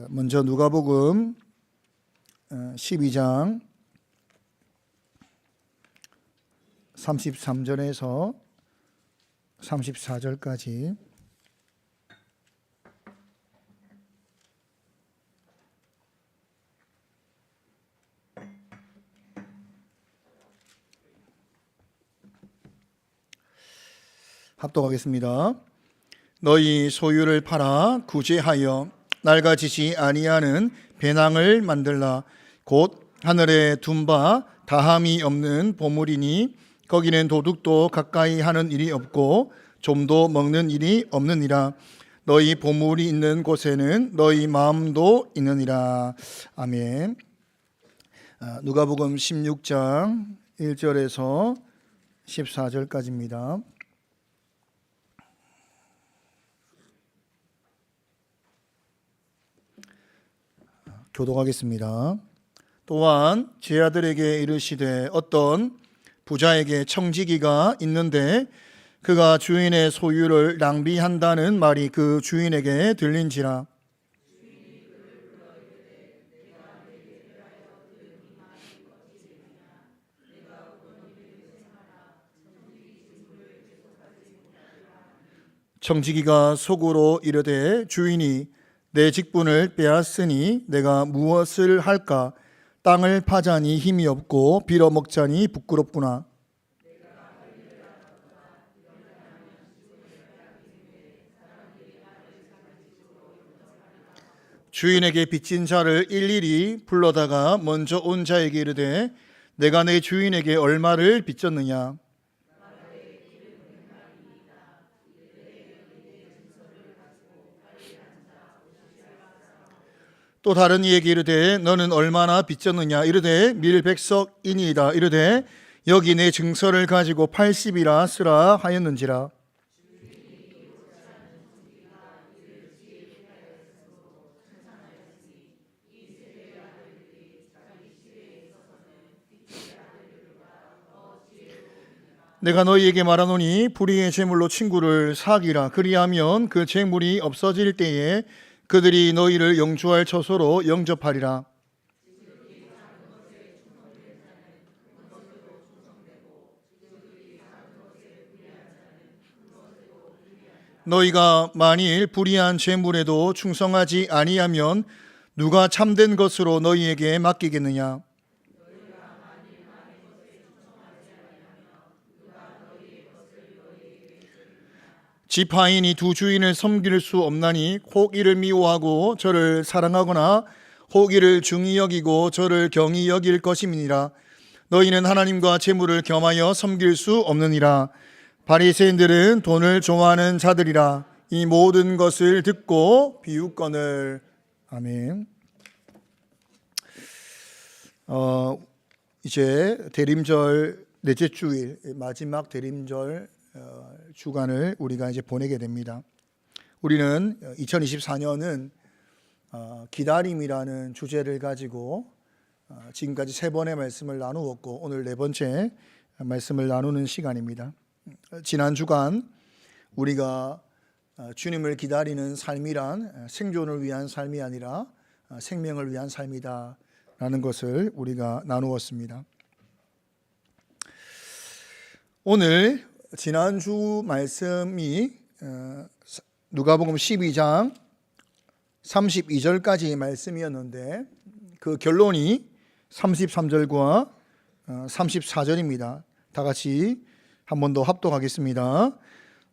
먼저 누가복음 12장 33절에서 34절까지 합독하겠습니다. 너희 소유를 팔아 구제하여 낡아지지 아니하는 배낭을 만들라. 곧 하늘에 둔 바 다함이 없는 보물이니 거기는 도둑도 가까이 하는 일이 없고 좀도 먹는 일이 없느니라. 너희 보물이 있는 곳에는 너희 마음도 있느니라. 아멘. 누가복음 16장 1절에서 14절까지입니다. 교독하겠습니다. 또한 제 아들에게 이르시되 어떤 부자에게 청지기가 있는데 그가 주인의 소유를 낭비한다는 말이 그 주인에게 들린지라. 청지기가 속으로 이르되 주인이 내 직분을 빼앗으니 내가 무엇을 할까? 땅을 파자니 힘이 없고 빌어먹자니 부끄럽구나. 주인에게 빚진 자를 일일이 불러다가 먼저 온 자에게 이르되 내가 내 주인에게 얼마를 빚졌느냐? 또 다른 이에게 이르되 너는 얼마나 빚졌느냐? 이르되 밀백석이니이다. 이르되 여기 내 증서를 가지고 80이라 쓰라 하였는지라. 내가 너희에게 말하노니 불의의 재물로 친구를 사기라. 그리하면 그 재물이 없어질 때에 그들이 너희를 영주할 처소로 영접하리라. 너희가 만일 불의한 재물에도 충성하지 아니하면 누가 참된 것으로 너희에게 맡기겠느냐? 지파인이 두 주인을 섬길 수 없나니 혹 이를 미워하고 저를 사랑하거나 혹 이를 중히 여기고 저를 경히 여길 것임이니라. 너희는 하나님과 재물을 겸하여 섬길 수 없느니라. 바리새인들은 돈을 좋아하는 자들이라. 이 모든 것을 듣고 비웃거늘. 아멘. 이제 대림절 넷째 주일 마지막 대림절 주간을 우리가 이제 보내게 됩니다. 우리는 2024년은 기다림이라는 주제를 가지고 지금까지 세 번의 말씀을 나누었고 오늘 네 번째 말씀을 나누는 시간입니다. 지난 주간 우리가 주님을 기다리는 삶이란 생존을 위한 삶이 아니라 생명을 위한 삶이다 라는 것을 우리가 나누었습니다. 오늘 지난주 말씀이 누가복음 12장 32절까지의 말씀이었는데 그 결론이 33절과 34절입니다. 다 같이 한 번 더 합독하겠습니다.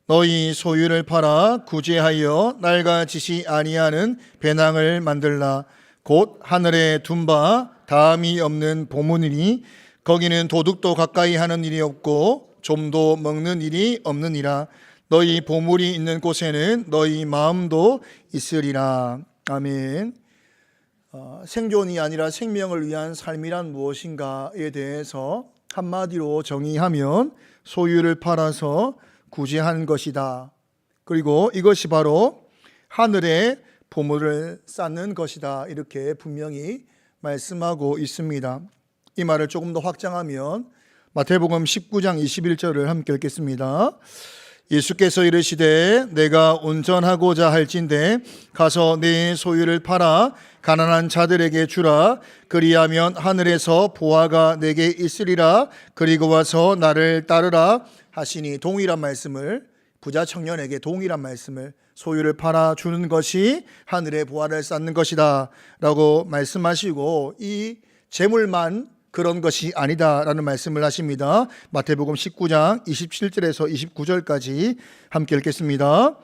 너희 소유를 팔아 구제하여 낡아지지 아니하는 배낭을 만들라. 곧 하늘에 둔 바 다함이 없는 보물이니 거기는 도둑도 가까이 하는 일이 없고 좀도 먹는 일이 없느니라. 너희 보물이 있는 곳에는 너희 마음도 있으리라. 아멘. 생존이 아니라 생명을 위한 삶이란 무엇인가에 대해서 한마디로 정의하면 소유를 팔아서 구제한 것이다. 그리고 이것이 바로 하늘에 보물을 쌓는 것이다. 이렇게 분명히 말씀하고 있습니다. 이 말을 조금 더 확장하면 마태복음 19장 21절을 함께 읽겠습니다. 예수께서 이르시되 내가 온전하고자 할진대 가서 네 소유를 팔아 가난한 자들에게 주라. 그리하면 하늘에서 보화가 내게 있으리라. 그리고 와서 나를 따르라 하시니, 동일한 말씀을, 부자 청년에게 동일한 말씀을, 소유를 팔아 주는 것이 하늘의 보화를 쌓는 것이다 라고 말씀하시고, 이 재물만 그런 것이 아니다라는 말씀을 하십니다. 마태복음 19장 27절에서 29절까지 함께 읽겠습니다.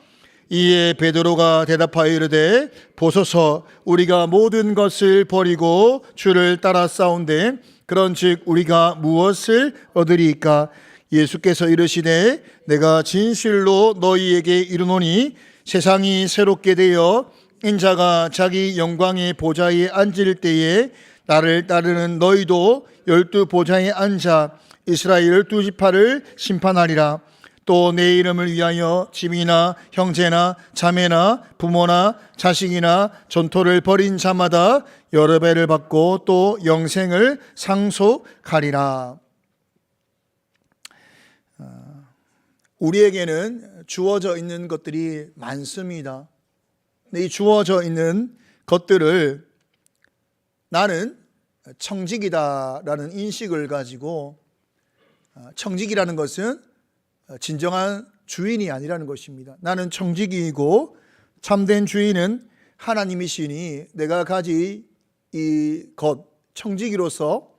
이에 베드로가 대답하여 이르되 보소서, 우리가 모든 것을 버리고 주를 따라 싸운데 그런즉 우리가 무엇을 얻으리이까? 예수께서 이르시되 내가 진실로 너희에게 이르노니 세상이 새롭게 되어 인자가 자기 영광의 보좌에 앉을 때에 나를 따르는 너희도 12 보좌에 앉아 이스라엘 12지파를 심판하리라. 또 내 이름을 위하여 집이나 형제나 자매나 부모나 자식이나 전토를 벌인 자마다 여러 배를 받고 또 영생을 상속하리라. 우리에게는 주어져 있는 것들이 많습니다. 이 주어져 있는 것들을 나는 청직이다라는 인식을 가지고, 청직이라는 것은 진정한 주인이 아니라는 것입니다. 나는 청직이고 참된 주인은 하나님이시니 내가 가진 이 것, 청지기로서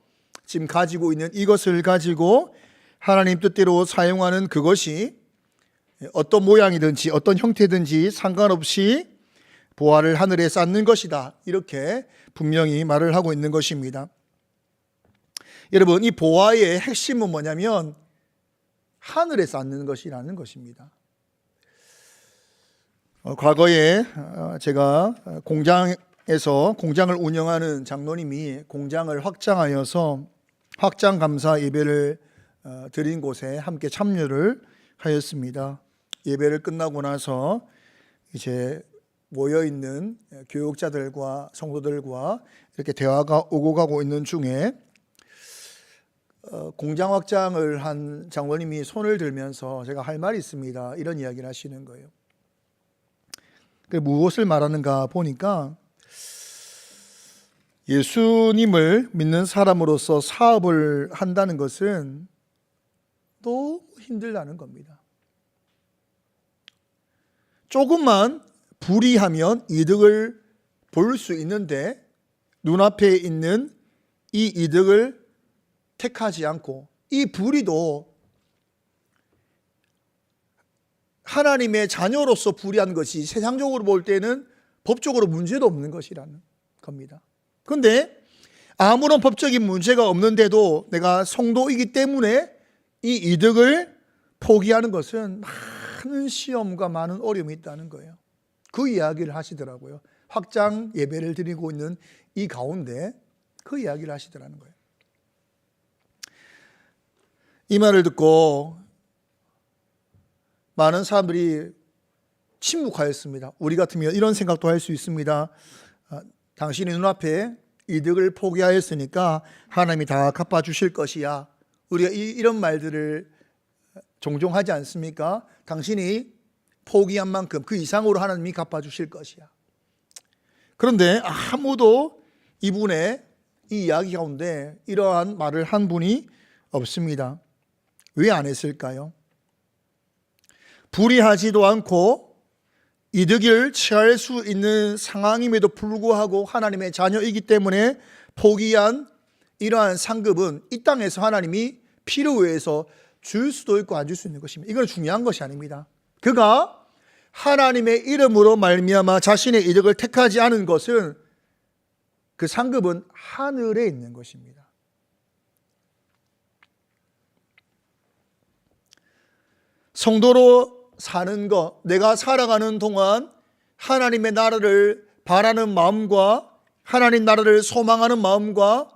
지금 가지고 있는 이것을 가지고 하나님 뜻대로 사용하는 그것이 어떤 모양이든지 어떤 형태든지 상관없이 보화를 하늘에 쌓는 것이다, 이렇게 분명히 말을 하고 있는 것입니다. 여러분, 이 보화의 핵심은 뭐냐면 하늘에 쌓는 것이라는 것입니다. 과거에 제가 공장을 운영하는 장로님이 공장을 확장하여서 확장 감사 예배를 드린 곳에 함께 참여를 하였습니다. 예배를 끝나고 나서 이제 모여 있는 교육자들과 성도들과 이렇게 대화가 오고 가고 있는 중에 공장 확장을 한 장로님이 손을 들면서 제가 할 말이 있습니다, 이런 이야기를 하시는 거예요. 무엇을 말하는가 보니까 예수님을 믿는 사람으로서 사업을 한다는 것은 너무 힘들다는 겁니다. 조금만 불이하면 이득을 볼 수 있는데 눈앞에 있는 이 이득을 택하지 않고, 이 불의도 하나님의 자녀로서 불의한 것이 세상적으로 볼 때는 법적으로 문제도 없는 것이라는 겁니다. 그런데 아무런 법적인 문제가 없는데도 내가 성도이기 때문에 이 이득을 포기하는 것은 많은 시험과 많은 어려움이 있다는 거예요. 그 이야기를 하시더라고요. 확장 예배를 드리고 있는 이 가운데 그 이야기를 하시더라는 거예요. 이 말을 듣고 많은 사람들이 침묵하였습니다. 우리 같으면 이런 생각도 할 수 있습니다. 당신이 눈앞에 이득을 포기하였으니까 하나님이 다 갚아주실 것이야. 우리가 이런 말들을 종종 하지 않습니까? 당신이 포기한 만큼 그 이상으로 하나님이 갚아주실 것이야. 그런데 아무도 이분의 이 이야기 가운데 이러한 말을 한 분이 없습니다. 왜 안 했을까요? 불의하지도 않고 이득을 취할 수 있는 상황임에도 불구하고 하나님의 자녀이기 때문에 포기한 이러한 상급은 이 땅에서 하나님이 피로 의해서 줄 수도 있고 안 줄 수 있는 것입니다. 이건 중요한 것이 아닙니다. 그가 하나님의 이름으로 말미암아 자신의 이득을 택하지 않은 것은 그 상급은 하늘에 있는 것입니다. 성도로 사는 것, 내가 살아가는 동안 하나님의 나라를 바라는 마음과 하나님 나라를 소망하는 마음과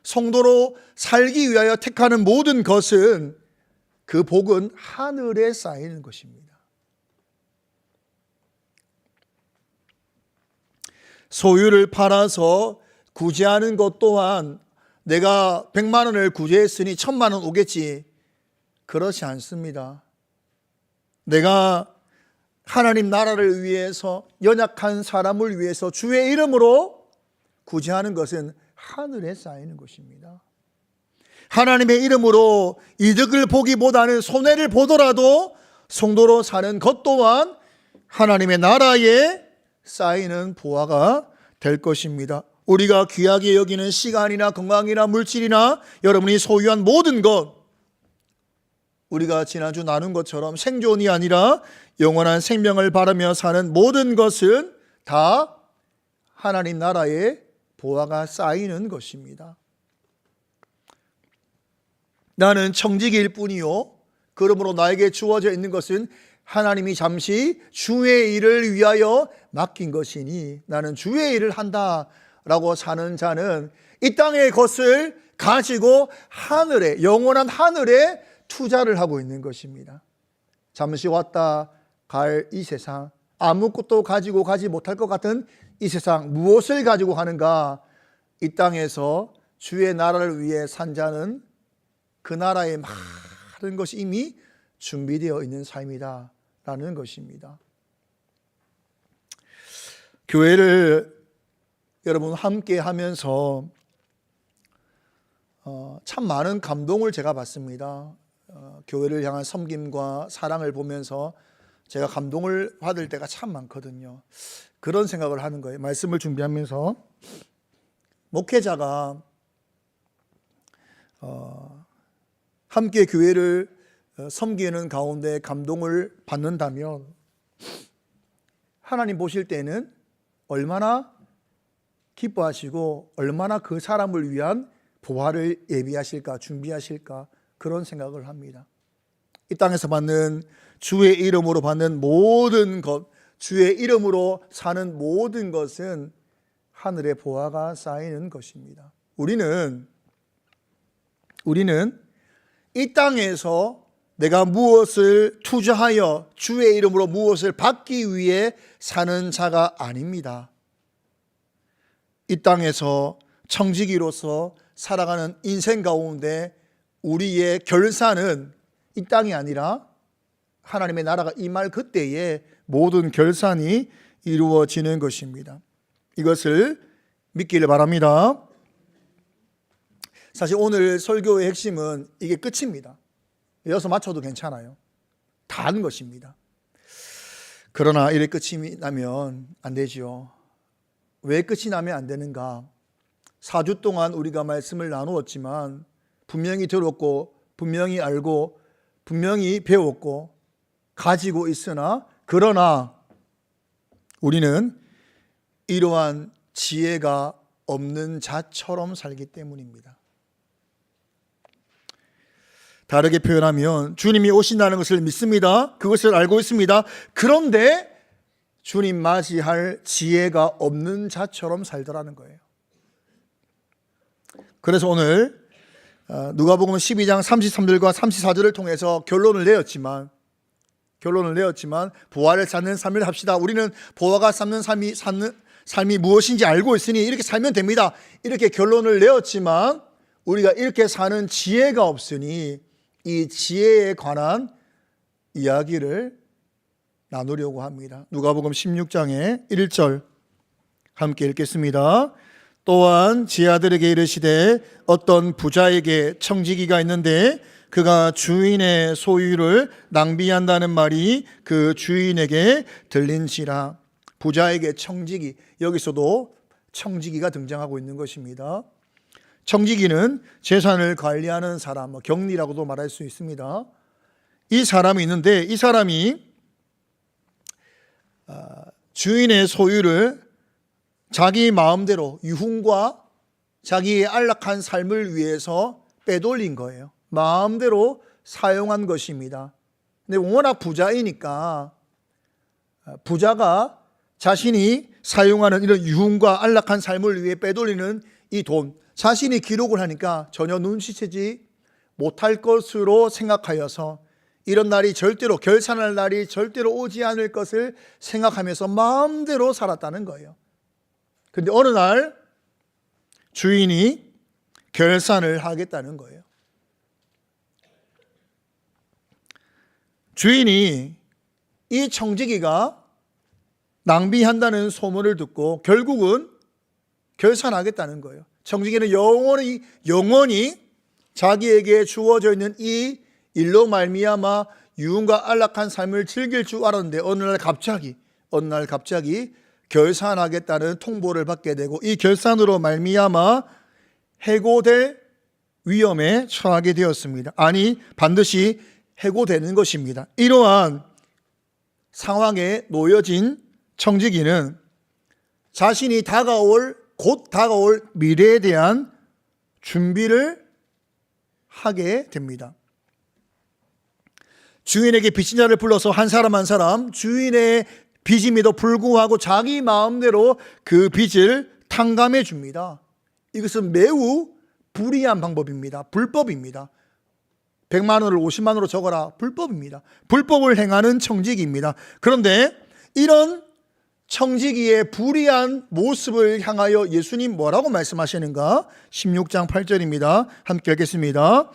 성도로 살기 위하여 택하는 모든 것은, 그 복은 하늘에 쌓이는 것입니다. 소유를 팔아서 구제하는 것 또한 내가 100만 원을 구제했으니 1000만 원 오겠지, 그렇지 않습니다. 내가 하나님 나라를 위해서, 연약한 사람을 위해서 주의 이름으로 구제하는 것은 하늘에 쌓이는 것입니다. 하나님의 이름으로 이득을 보기보다는 손해를 보더라도 성도로 사는 것 또한 하나님의 나라에 쌓이는 보화가 될 것입니다. 우리가 귀하게 여기는 시간이나 건강이나 물질이나 여러분이 소유한 모든 것, 우리가 지난주 나눈 것처럼 생존이 아니라 영원한 생명을 바라며 사는 모든 것은 다 하나님 나라에 보화가 쌓이는 것입니다. 나는 청지기일 뿐이요, 그러므로 나에게 주어져 있는 것은 하나님이 잠시 주의 일을 위하여 맡긴 것이니 나는 주의 일을 한다라고 사는 자는 이 땅의 것을 가지고 하늘에, 영원한 하늘에 투자를 하고 있는 것입니다. 잠시 왔다 갈 이 세상, 아무것도 가지고 가지 못할 것 같은 이 세상, 무엇을 가지고 가는가? 이 땅에서 주의 나라를 위해 산 자는 그 나라의 많은 것이 이미 준비되어 있는 삶이다 라는 것입니다. 교회를 여러분 함께 하면서 참 많은 감동을 제가 받습니다. 교회를 향한 섬김과 사랑을 보면서 제가 감동을 받을 때가 참 많거든요. 그런 생각을 하는 거예요. 말씀을 준비하면서 목회자가 함께 교회를 섬기는 가운데 감동을 받는다면 하나님 보실 때는 얼마나 기뻐하시고 얼마나 그 사람을 위한 보화를 예비하실까, 준비하실까, 그런 생각을 합니다. 이 땅에서 받는, 주의 이름으로 받는 모든 것, 주의 이름으로 사는 모든 것은 하늘의 보화가 쌓이는 것입니다. 우리는 이 땅에서 내가 무엇을 투자하여 주의 이름으로 무엇을 받기 위해 사는 자가 아닙니다. 이 땅에서 청지기로서 살아가는 인생 가운데 우리의 결산은 이 땅이 아니라 하나님의 나라가 임할 그때에 모든 결산이 이루어지는 것입니다. 이것을 믿기를 바랍니다. 사실 오늘 설교의 핵심은 이게 끝입니다. 이어서 맞춰도 괜찮아요. 다 아는 것입니다. 그러나 이래 끝이 나면 안 되죠. 왜 끝이 나면 안 되는가? 4주 동안 우리가 말씀을 나누었지만 분명히 들었고 분명히 알고 분명히 배웠고 가지고 있으나, 그러나 우리는 이러한 지혜가 없는 자처럼 살기 때문입니다. 다르게 표현하면 주님이 오신다는 것을 믿습니다. 그것을 알고 있습니다. 그런데 주님 맞이할 지혜가 없는 자처럼 살더라는 거예요. 그래서 오늘 누가복음 12장 33절과 34절을 통해서 결론을 내었지만 보화를 쌓는 삶을 합시다. 우리는 보화가 쌓는 삶이 무엇인지 알고 있으니 이렇게 살면 됩니다. 이렇게 결론을 내었지만 우리가 이렇게 사는 지혜가 없으니 이 지혜에 관한 이야기를 나누려고 합니다. 누가복음 16장의 1절 함께 읽겠습니다. 또한 지 아들에게 이르시되 어떤 부자에게 청지기가 있는데 그가 주인의 소유를 낭비한다는 말이 그 주인에게 들린지라. 부자에게 청지기, 여기서도 청지기가 등장하고 있는 것입니다. 청지기는 재산을 관리하는 사람, 경리라고도 말할 수 있습니다. 이 사람이 있는데 이 사람이 주인의 소유를 자기 마음대로 유흥과 자기의 안락한 삶을 위해서 빼돌린 거예요. 마음대로 사용한 것입니다. 근데 워낙 부자이니까 부자가 자신이 사용하는 이런 유흥과 안락한 삶을 위해 빼돌리는 이 돈, 자신이 기록을 하니까 전혀 눈치채지 못할 것으로 생각하여서 이런 날이 절대로, 결산할 날이 절대로 오지 않을 것을 생각하면서 마음대로 살았다는 거예요. 그런데 어느 날 주인이 결산을 하겠다는 거예요. 주인이 이 청지기가 낭비한다는 소문을 듣고 결국은 결산하겠다는 거예요. 청지기는 영원히 자기에게 주어져 있는 이 일로 말미암아 유흥과 안락한 삶을 즐길 줄 알았는데 어느 날 갑자기 결산하겠다는 통보를 받게 되고 이 결산으로 말미암아 해고될 위험에 처하게 되었습니다. 아니, 반드시 해고되는 것입니다. 이러한 상황에 놓여진 청지기는 자신이 곧 다가올 미래에 대한 준비를 하게 됩니다. 주인에게 빚진 자를 불러서 한 사람 주인의 빚임에도 불구하고 자기 마음대로 그 빚을 탕감해 줍니다. 이것은 매우 불의한 방법입니다. 불법입니다. 100만 원을 50만 원으로 적어라. 불법입니다. 불법을 행하는 청지기입니다. 그런데 이런 청지기의 불의한 모습을 향하여 예수님 뭐라고 말씀하시는가? 16장 8절입니다. 함께 읽겠습니다.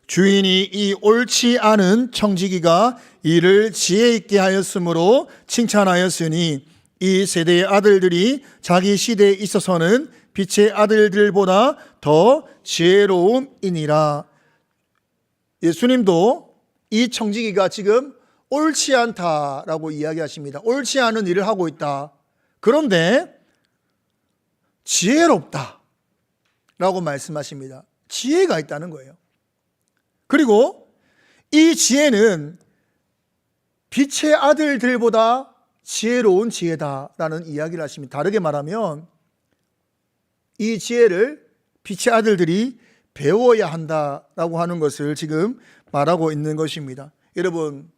주인이 이 옳지 않은 청지기가 이를 지혜 있게 하였으므로 칭찬하였으니 이 세대의 아들들이 자기 시대에 있어서는 빛의 아들들보다 더 지혜로움이니라. 예수님도 이 청지기가 지금 옳지 않다라고 이야기하십니다. 옳지 않은 일을 하고 있다. 그런데 지혜롭다 라고 말씀하십니다. 지혜가 있다는 거예요. 그리고 이 지혜는 빛의 아들들보다 지혜로운 지혜다라는 이야기를 하십니다. 다르게 말하면 이 지혜를 빛의 아들들이 배워야 한다라고 하는 것을 지금 말하고 있는 것입니다. 여러분,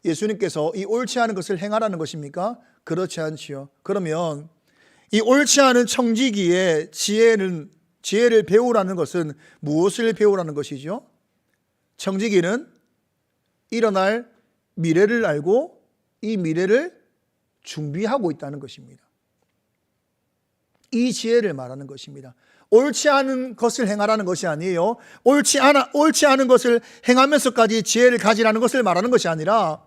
예수님께서 이 옳지 않은 것을 행하라는 것입니까? 그렇지 않지요. 그러면 이 옳지 않은 청지기의 지혜를 배우라는 것은 무엇을 배우라는 것이죠? 청지기는 일어날 미래를 알고 이 미래를 준비하고 있다는 것입니다. 이 지혜를 말하는 것입니다. 옳지 않은 것을 행하라는 것이 아니에요. 옳지 않은 것을 행하면서까지 지혜를 가지라는 것을 말하는 것이 아니라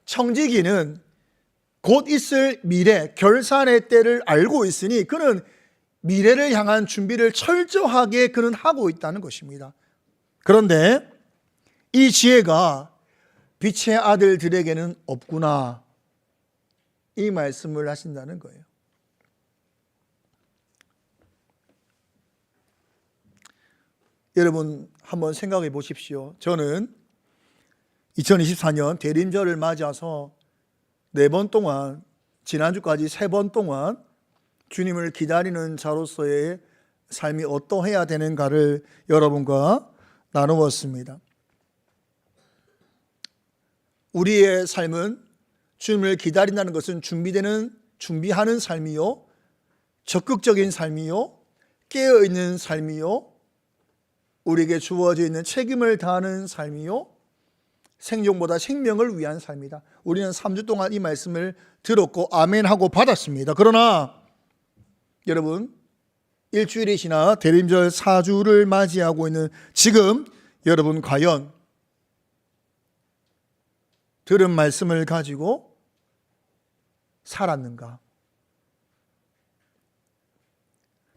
청지기는 곧 있을 미래, 결산의 때를 알고 있으니 그는 미래를 향한 준비를 철저하게 그는 하고 있다는 것입니다. 그런데 이 지혜가 빛의 아들들에게는 없구나, 이 말씀을 하신다는 거예요. 여러분 한번 생각해 보십시오. 저는 2024년 대림절을 맞아서 4번 동안, 지난주까지 3번 동안 주님을 기다리는 자로서의 삶이 어떠해야 되는가를 여러분과 나누었습니다. 우리의 삶은 주님을 기다린다는 것은 준비하는 삶이요, 적극적인 삶이요, 깨어있는 삶이요, 우리에게 주어져 있는 책임을 다하는 삶이요, 생존보다 생명을 위한 삶이다. 우리는 3주 동안 이 말씀을 들었고 아멘하고 받았습니다. 그러나 여러분, 일주일이 지나 대림절 4주를 맞이하고 있는 지금 여러분 과연 들은 말씀을 가지고 살았는가?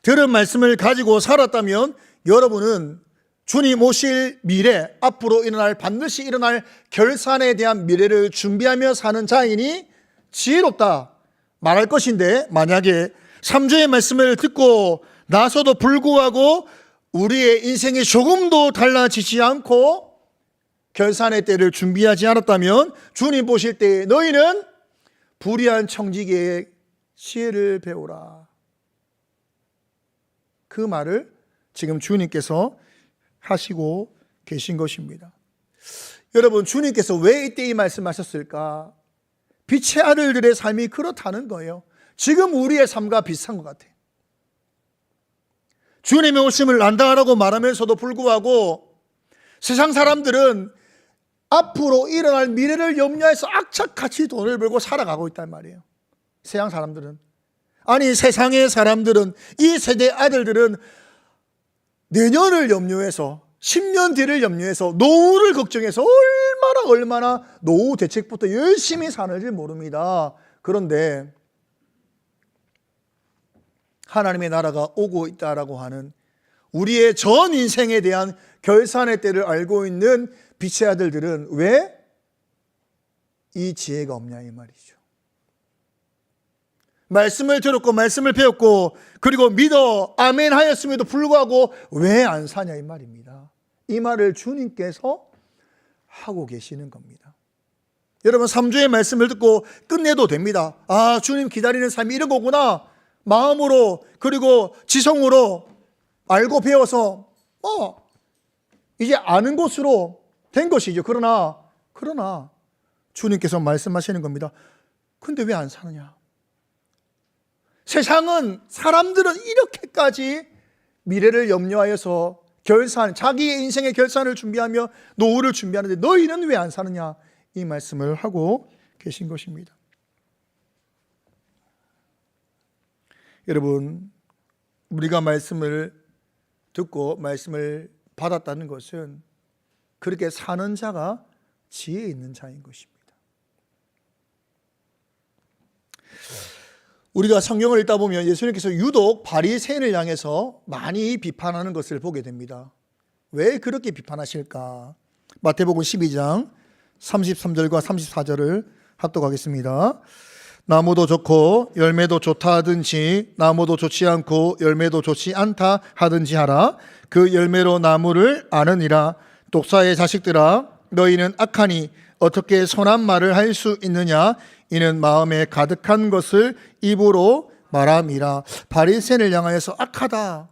들은 말씀을 가지고 살았다면 여러분은 주님 오실 미래, 앞으로 반드시 일어날 결산에 대한 미래를 준비하며 사는 자이니 지혜롭다 말할 것인데, 만약에 3주의 말씀을 듣고 나서도 불구하고 우리의 인생이 조금도 달라지지 않고 결산의 때를 준비하지 않았다면 주님 보실 때 너희는 불의한 청지기의 지혜를 배우라, 그 말을 지금 주님께서 하시고 계신 것입니다. 여러분, 주님께서 왜 이때 이 말씀하셨을까? 빛의 아들들의 삶이 그렇다는 거예요. 지금 우리의 삶과 비슷한 것 같아요. 주님의 오심을 안다라고 말하면서도 불구하고 세상 사람들은 앞으로 일어날 미래를 염려해서 악착같이 돈을 벌고 살아가고 있단 말이에요. 세상 사람들은, 아니 세상의 사람들은, 이 세대 아들들은 내년을 염려해서 10년 뒤를 염려해서 노후를 걱정해서 얼마나 노후 대책부터 열심히 사는지 모릅니다. 그런데 하나님의 나라가 오고 있다라고 하는 우리의 전 인생에 대한 결산의 때를 알고 있는 빛의 아들들은 왜 이 지혜가 없냐 이 말이죠. 말씀을 들었고 말씀을 배웠고 그리고 믿어 아멘 하였음에도 불구하고 왜 안 사냐 이 말입니다. 이 말을 주님께서 하고 계시는 겁니다. 여러분 3주의 말씀을 듣고 끝내도 됩니다. 아, 주님 기다리는 삶이 이런 거구나. 마음으로 그리고 지성으로 알고 배워서 이제 아는 것으로 된 것이죠. 그러나 주님께서 말씀하시는 겁니다. 근데 왜 안 사느냐? 세상은 사람들은 이렇게까지 미래를 염려하여서 자기의 인생의 결산을 준비하며 노후를 준비하는데 너희는 왜 안 사느냐? 이 말씀을 하고 계신 것입니다. 여러분, 우리가 말씀을 듣고 말씀을 받았다는 것은 그렇게 사는 자가 지혜 있는 자인 것입니다. 우리가 성경을 읽다 보면 예수님께서 유독 바리새인을 향해서 많이 비판하는 것을 보게 됩니다. 왜 그렇게 비판하실까? 마태복음 12장 33절과 34절을 합독하겠습니다. 나무도 좋고 열매도 좋다 하든지 나무도 좋지 않고 열매도 좋지 않다 하든지 하라. 그 열매로 나무를 아느니라. 독사의 자식들아, 너희는 악하니 어떻게 선한 말을 할 수 있느냐? 이는 마음에 가득한 것을 입으로 말함이라. 바리새인을 향하여서 악하다,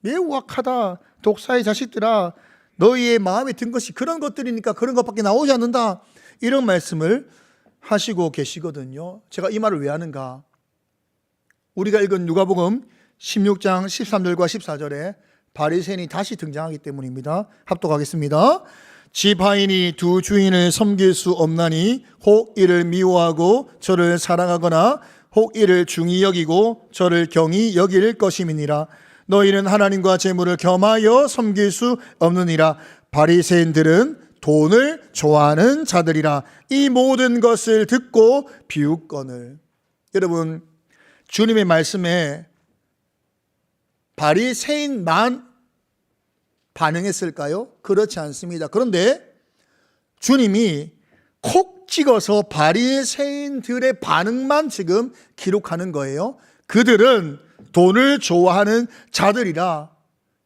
매우 악하다, 독사의 자식들아, 너희의 마음에 든 것이 그런 것들이니까 그런 것밖에 나오지 않는다, 이런 말씀을 하시고 계시거든요. 제가 이 말을 왜 하는가? 우리가 읽은 누가복음 16장 13절과 14절에 바리새인이 다시 등장하기 때문입니다. 합독하겠습니다. 지파인이 두 주인을 섬길 수 없나니 혹 이를 미워하고 저를 사랑하거나 혹 이를 중히 여기고 저를 경히 여길 것임이니라. 너희는 하나님과 재물을 겸하여 섬길 수 없느니라. 바리새인들은 돈을 좋아하는 자들이라. 이 모든 것을 듣고 비웃거늘. 여러분, 주님의 말씀에 바리새인만 반응했을까요? 그렇지 않습니다. 그런데 주님이 콕 찍어서 바리새인들의 반응만 지금 기록하는 거예요. 그들은 돈을 좋아하는 자들이라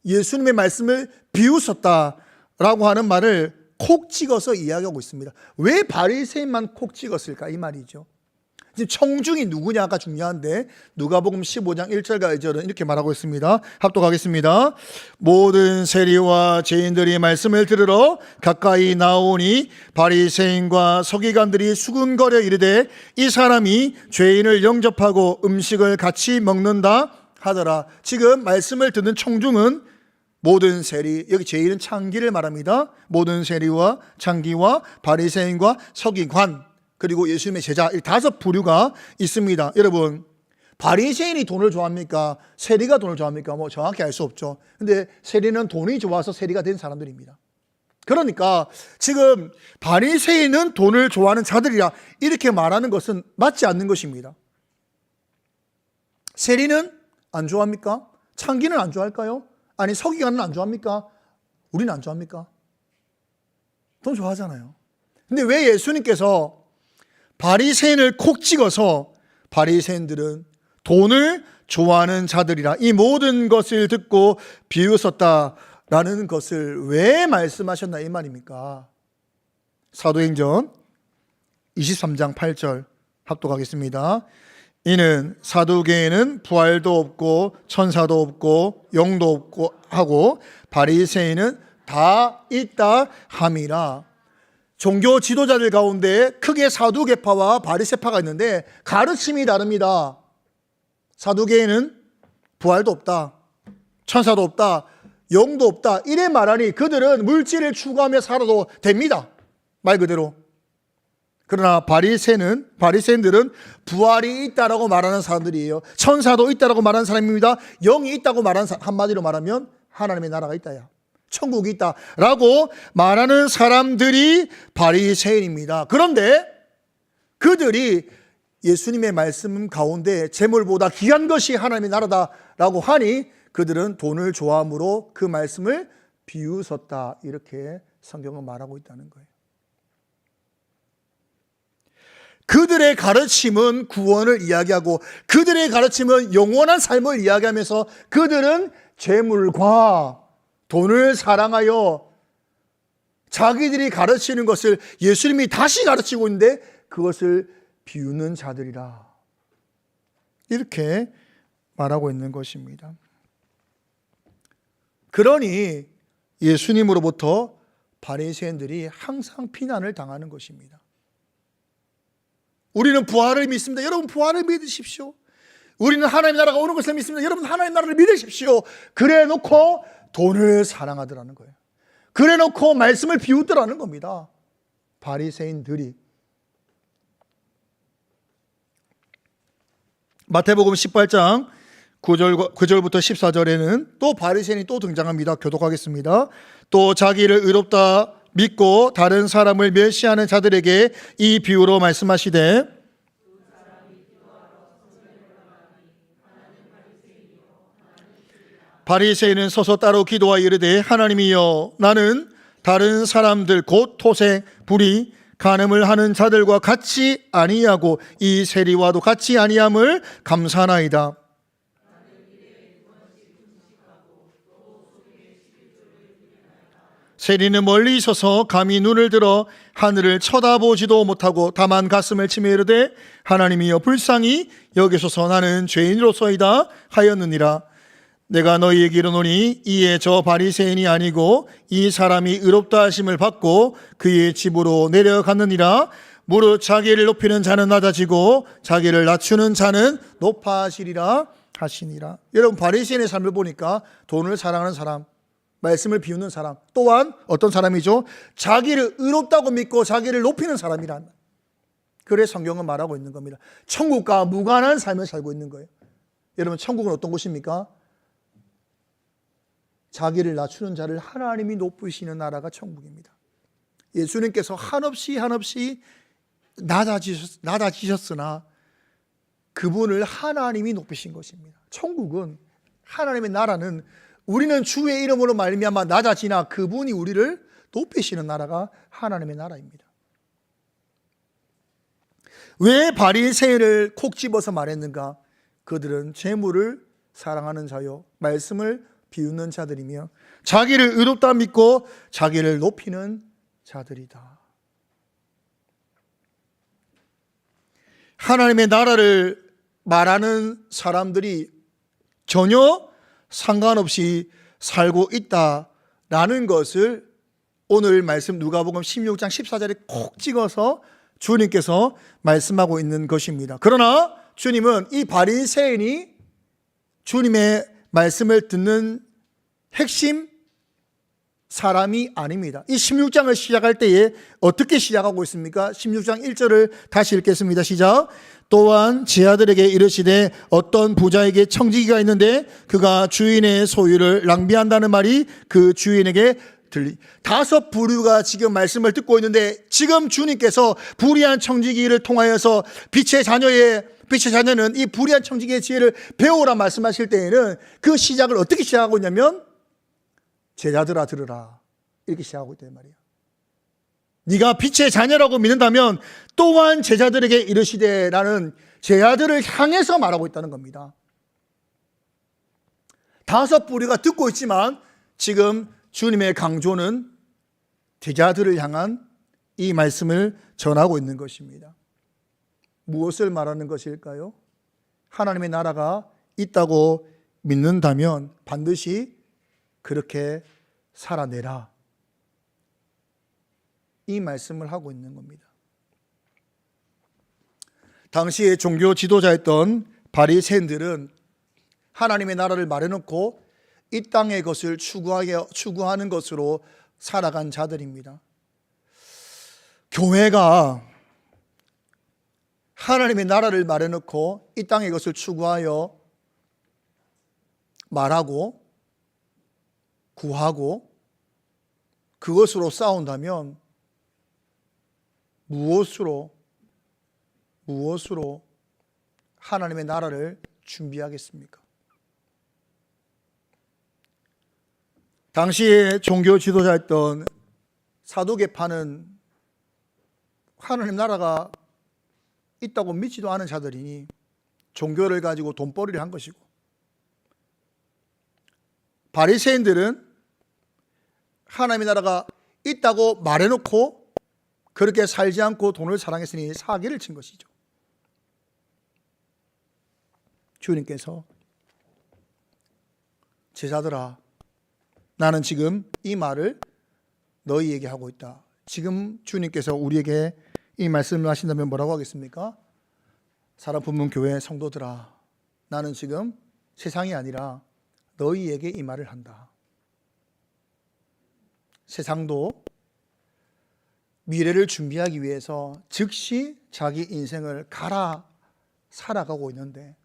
예수님의 말씀을 비웃었다라고 하는 말을 콕 찍어서 이야기하고 있습니다. 왜 바리새인만 콕 찍었을까? 이 말이죠. 지금 청중이 누구냐가 중요한데 누가복음 15장 1절과 2절은 이렇게 말하고 있습니다. 합독하겠습니다. 모든 세리와 죄인들이 말씀을 들으러 가까이 나오니 바리새인과 서기관들이 수군거려 이르되 이 사람이 죄인을 영접하고 음식을 같이 먹는다 하더라. 지금 말씀을 듣는 청중은 모든 세리, 여기 죄인은 창기를 말합니다. 모든 세리와 창기와 바리새인과 서기관, 그리고 예수님의 제자, 이 5 부류가 있습니다. 여러분, 바리새인이 돈을 좋아합니까? 세리가 돈을 좋아합니까? 뭐 정확히 알 수 없죠. 근데 세리는 돈이 좋아서 세리가 된 사람들입니다. 그러니까 지금 바리새인은 돈을 좋아하는 자들이라 이렇게 말하는 것은 맞지 않는 것입니다. 세리는 안 좋아합니까? 창기는 안 좋아할까요? 아니, 서기관은 안 좋아합니까? 우리는 안 좋아합니까? 돈 좋아하잖아요. 근데 왜 예수님께서 바리새인을 콕 찍어서 바리새인들은 돈을 좋아하는 자들이라 이 모든 것을 듣고 비웃었다라는 것을 왜 말씀하셨나 이 말입니까? 사도행전 23장 8절 합독하겠습니다. 이는 사두개인은 부활도 없고 천사도 없고 영도 없고 하고 바리새인은 다 있다 함이라. 종교 지도자들 가운데 크게 사두개파와 바리새파가 있는데 가르침이 다릅니다. 사두개인은 부활도 없다, 천사도 없다, 영도 없다 이래 말하니 그들은 물질을 추구하며 살아도 됩니다, 말 그대로. 그러나 바리새인들은 부활이 있다라고 말하는 사람들이에요. 천사도 있다라고 말하는 사람입니다. 영이 있다고 말하는 한마디로 말하면 하나님의 나라가 있다야. 천국이 있다라고 말하는 사람들이 바리새인입니다. 그런데 그들이 예수님의 말씀 가운데 재물보다 귀한 것이 하나님의 나라다라고 하니 그들은 돈을 좋아함으로 그 말씀을 비웃었다, 이렇게 성경은 말하고 있다는 거예요. 그들의 가르침은 구원을 이야기하고 그들의 가르침은 영원한 삶을 이야기하면서 그들은 재물과 돈을 사랑하여 자기들이 가르치는 것을 예수님이 다시 가르치고 있는데 그것을 비우는 자들이라, 이렇게 말하고 있는 것입니다. 그러니 예수님으로부터 바리새인들이 항상 비난을 당하는 것입니다. 우리는 부활을 믿습니다. 여러분 부활을 믿으십시오. 우리는 하나님의 나라가 오는 것을 믿습니다. 여러분 하나님의 나라를 믿으십시오. 그래 놓고 돈을 사랑하더라는 거예요. 그래 놓고 말씀을 비웃더라는 겁니다. 바리새인들이. 마태복음 18장 9절부터 14절에는 또 바리새인이 또 등장합니다. 교독하겠습니다. 또 자기를 의롭다 믿고 다른 사람을 멸시하는 자들에게 이 비유로 말씀하시되, 바리새인은 서서 따로 기도하여 이르되, 하나님이여, 나는 다른 사람들 곧 토색, 불의, 간음을 하는 자들과 같이 아니하고 이 세리와도 같이 아니함을 감사하나이다. 세리는 멀리 있어서 감히 눈을 들어 하늘을 쳐다보지도 못하고 다만 가슴을 치며 이르되, 하나님이여 불쌍히 여기소서, 나는 죄인으로서이다 하였느니라. 내가 너희에게 이르노니 이에 저 바리새인이 아니고 이 사람이 의롭다 하심을 받고 그의 집으로 내려갔느니라. 무릇 자기를 높이는 자는 낮아지고 자기를 낮추는 자는 높아지리라 하시니라. 여러분 바리새인의 삶을 보니까 돈을 사랑하는 사람, 말씀을 비우는 사람, 또한 어떤 사람이죠? 자기를 의롭다고 믿고 자기를 높이는 사람이란, 그래 성경은 말하고 있는 겁니다. 천국과 무관한 삶을 살고 있는 거예요. 여러분 천국은 어떤 곳입니까? 자기를 낮추는 자를 하나님이 높이시는 나라가 천국입니다. 예수님께서 한없이 낮아지셨으나 그분을 하나님이 높이신 것입니다. 천국은, 하나님의 나라는 우리는 주의 이름으로 말미암아 낮아지나 그분이 우리를 높이시는 나라가 하나님의 나라입니다. 왜 바리새인을 콕 집어서 말했는가? 그들은 재물을 사랑하는 자요 말씀을 비웃는 자들이며 자기를 의롭다 믿고 자기를 높이는 자들이다. 하나님의 나라를 말하는 사람들이 전혀 상관없이 살고 있다라는 것을 오늘 말씀 누가복음 16장 14절에 콕 찍어서 주님께서 말씀하고 있는 것입니다. 그러나 주님은 이 바리새인이 주님의 말씀을 듣는 핵심 사람이 아닙니다. 이 16장을 시작할 때에 어떻게 시작하고 있습니까? 16장 1절을 다시 읽겠습니다. 시작. 또한 제 아들에게 이르시되, 어떤 부자에게 청지기가 있는데 그가 주인의 소유를 낭비한다는 말이 그 주인에게 들리. 5 부류가 지금 말씀을 듣고 있는데 지금 주님께서 불의한 청지기를 통하여서 빛의 자녀는 이 불의한 청지기의 지혜를 배우라 말씀하실 때에는 그 시작을 어떻게 시작하고 있냐면, 제자들아 들으라, 이렇게 시작하고 있단 말이에요. 네가 빛의 자녀라고 믿는다면 또한 제자들에게 이르시되라는 제자들을 향해서 말하고 있다는 겁니다. 5 부류가 듣고 있지만 지금 주님의 강조는 제자들을 향한 이 말씀을 전하고 있는 것입니다. 무엇을 말하는 것일까요? 하나님의 나라가 있다고 믿는다면 반드시 그렇게 살아내라, 이 말씀을 하고 있는 겁니다. 당시의 종교 지도자였던 바리새인들은 하나님의 나라를 말해놓고 이 땅의 것을 추구하는 것으로 살아간 자들입니다. 교회가 하나님의 나라를 말해놓고 이 땅의 것을 추구하여 말하고 구하고 그것으로 싸운다면 무엇으로 하나님의 나라를 준비하겠습니까? 당시에 종교 지도자였던 사두개파는 하나님 나라가 있다고 믿지도 않은 자들이니 종교를 가지고 돈벌이를 한 것이고, 바리새인들은 하나님의 나라가 있다고 말해놓고 그렇게 살지 않고 돈을 사랑했으니 사기를 친 것이죠. 주님께서 제자들아, 나는 지금 이 말을 너희에게 하고 있다. 지금 주님께서 우리에게 이 말씀을 하신다면 뭐라고 하겠습니까? 사랑 품문 교회 성도들아, 나는 지금 세상이 아니라 너희에게 이 말을 한다. 세상도 미래를 준비하기 위해서 즉시 자기 인생을 갈아 살아가고 있는데,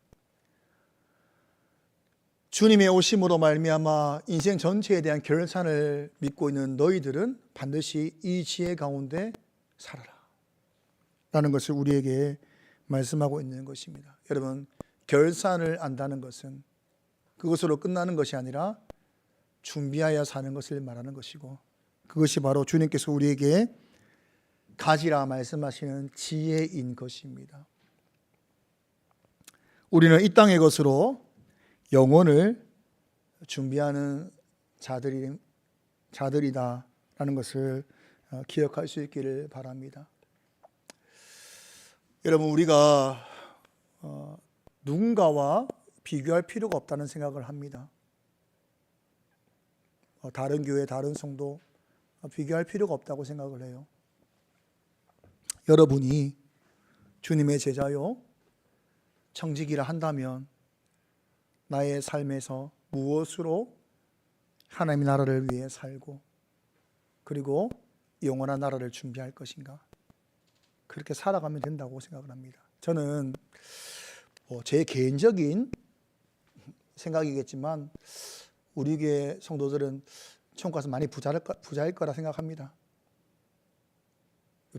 주님의 오심으로 말미암아 인생 전체에 대한 결산을 믿고 있는 너희들은 반드시 이 지혜 가운데 살아라 라는 것을 우리에게 말씀하고 있는 것입니다. 여러분, 결산을 안다는 것은 그것으로 끝나는 것이 아니라 준비하여 사는 것을 말하는 것이고, 그것이 바로 주님께서 우리에게 가지라 말씀하시는 지혜인 것입니다. 우리는 이 땅의 것으로 영혼을 준비하는 자들이다라는 것을 기억할 수 있기를 바랍니다. 여러분, 우리가 누군가와 비교할 필요가 없다는 생각을 합니다. 다른 교회, 다른 성도 비교할 필요가 없다고 생각을 해요. 여러분이 주님의 제자요 청직이라 한다면 나의 삶에서 무엇으로 하나님의 나라를 위해 살고, 그리고 영원한 나라를 준비할 것인가, 그렇게 살아가면 된다고 생각을 합니다. 저는 제 개인적인 생각이겠지만 우리 교회 성도들은 천국 가서 많이 부자일 거라 생각합니다.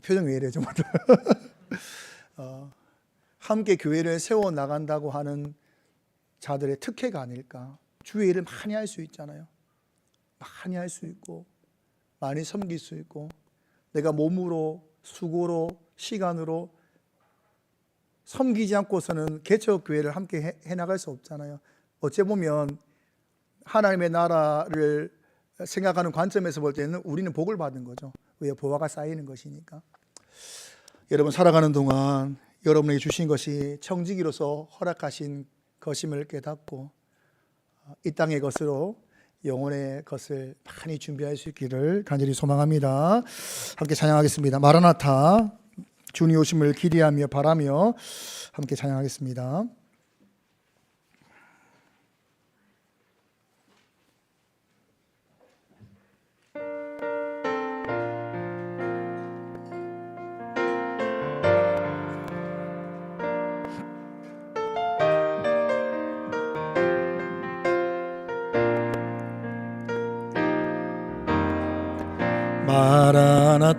표정 왜 이래 좀. 함께 교회를 세워나간다고 하는 자들의 특혜가 아닐까. 주의 일을 많이 할 수 있잖아요. 많이 할 수 있고 많이 섬길 수 있고, 내가 몸으로, 수고로, 시간으로 섬기지 않고서는 개척교회를 함께 해나갈 수 없잖아요. 어째 보면 하나님의 나라를 생각하는 관점에서 볼 때는 우리는 복을 받은 거죠. 왜? 보화가 쌓이는 것이니까. 여러분, 살아가는 동안 여러분에게 주신 것이 청지기로서 허락하신 것임을 깨닫고 이 땅의 것으로 영혼의 것을 많이 준비할 수 있기를 간절히 소망합니다. 함께 찬양하겠습니다. 마라나타, 주님 오심을 기대하며 바라며 함께 찬양하겠습니다.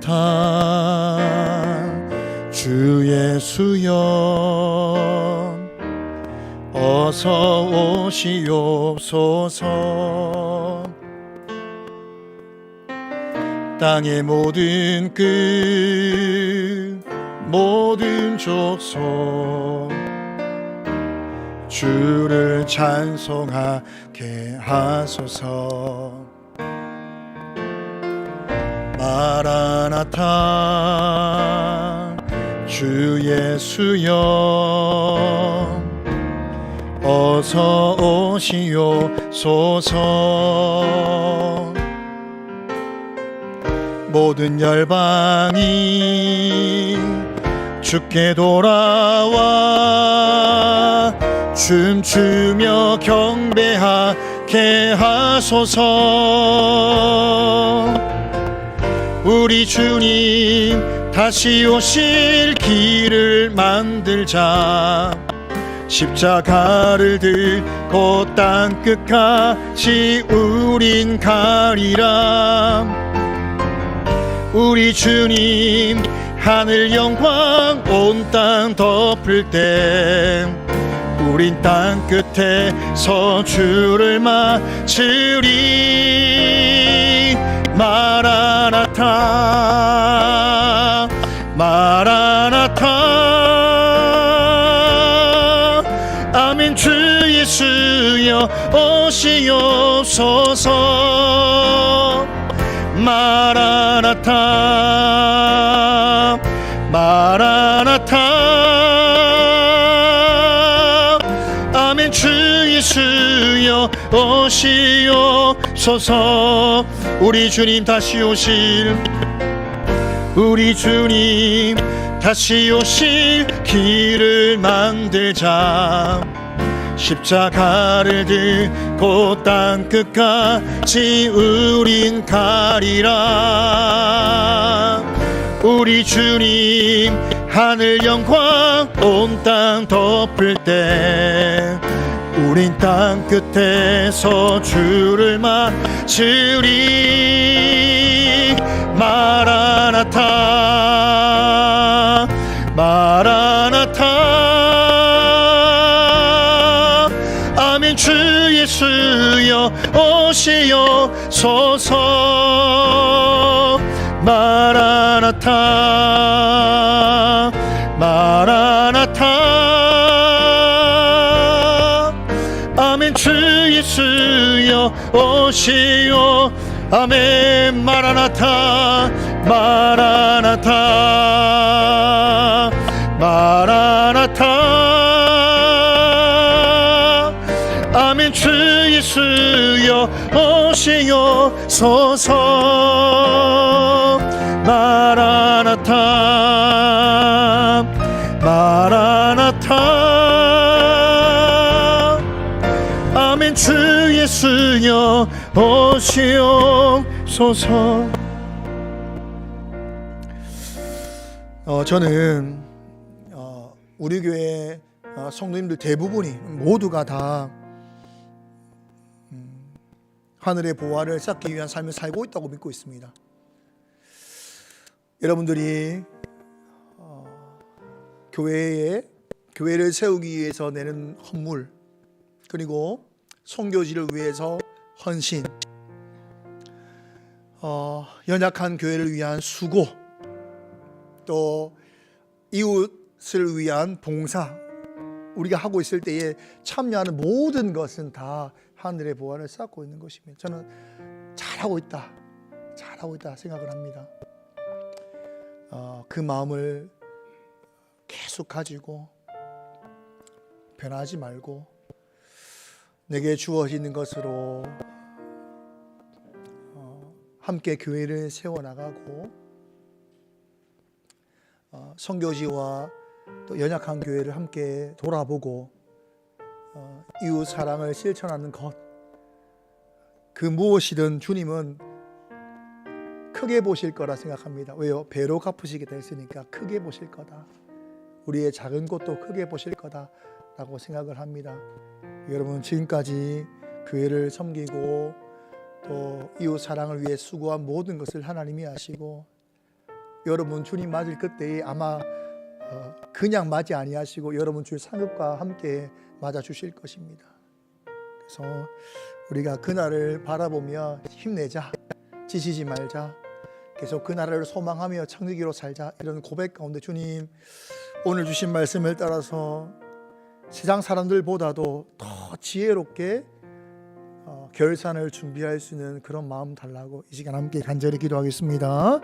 마라나타, 주 예수여 어서 오시옵소서. 땅의 모든 끝, 모든 족속 주를 찬송하게 하소서. 마라나타, 주 예수여 어서 오시옵소서. 모든 열방이 주께 돌아와 춤추며 경배하게 하소서. 우리 주님 다시 오실 길을 만들자. 십자가를 들고 땅끝까지 우린 가리라. 우리 주님 하늘 영광 온 땅 덮을 때 우린 땅 끝에서 주를 맞으리. 마라나타 마라나타 아멘. 주 예수여 오시옵소서. 마라나타 마라나타 아멘. 주 예수여 오시옵소서. 우리 주님 다시 오실 우리 주님 다시 오실 길을 만들자. 십자가를 들고 땅 끝까지 우린 가리라. 우리 주님 하늘 영광 온 땅 덮을 때 우린 땅 끝에서 주를 맞으리. 마라나타 마라나타 아멘. 주 예수여 오시옵소서. 마라나타 마라나타 아멘. 주 예수여 오시오. 아멘. 마라나타 마라나타 마라나타 아멘. 주 예수여 오시옵소서. 마라나타 마라나타 아멘. 주 예수여 오시옵소서. 저는 우리 교회 성도님들 대부분이 모두가 다 하늘의 보화를 쌓기 위한 삶을 살고 있다고 믿고 있습니다. 여러분들이 교회를 세우기 위해서 내는 헌물, 그리고 선교지를 위해서 헌신, 연약한 교회를 위한 수고, 또 이웃을 위한 봉사, 우리가 하고 있을 때에 참여하는 모든 것은 다 하늘의 보화를 쌓고 있는 것입니다. 저는 잘하고 있다 생각을 합니다. 그 마음을 계속 가지고 변하지 말고 내게 주어지는 것으로 함께 교회를 세워나가고 선교지와 또 연약한 교회를 함께 돌아보고 이웃 사랑을 실천하는 것, 그 무엇이든 주님은 크게 보실 거라 생각합니다. 왜요? 배로 갚으시겠다 했으니까 크게 보실 거다. 우리의 작은 것도 크게 보실 거다라고 생각을 합니다. 여러분, 지금까지 교회를 섬기고 또 이웃 사랑을 위해 수고한 모든 것을 하나님이 아시고, 여러분 주님 맞을 그때에 아마 그냥 맞이 아니하시고 여러분 주의 상급과 함께 맞아 주실 것입니다. 그래서 우리가 그날을 바라보며 힘내자, 지치지 말자, 계속 그날을 소망하며 청지기로 살자, 이런 고백 가운데 주님 오늘 주신 말씀을 따라서 세상 사람들보다도 더 지혜롭게 결산을 준비할 수 있는 그런 마음 달라고 이 시간 함께 간절히 기도하겠습니다.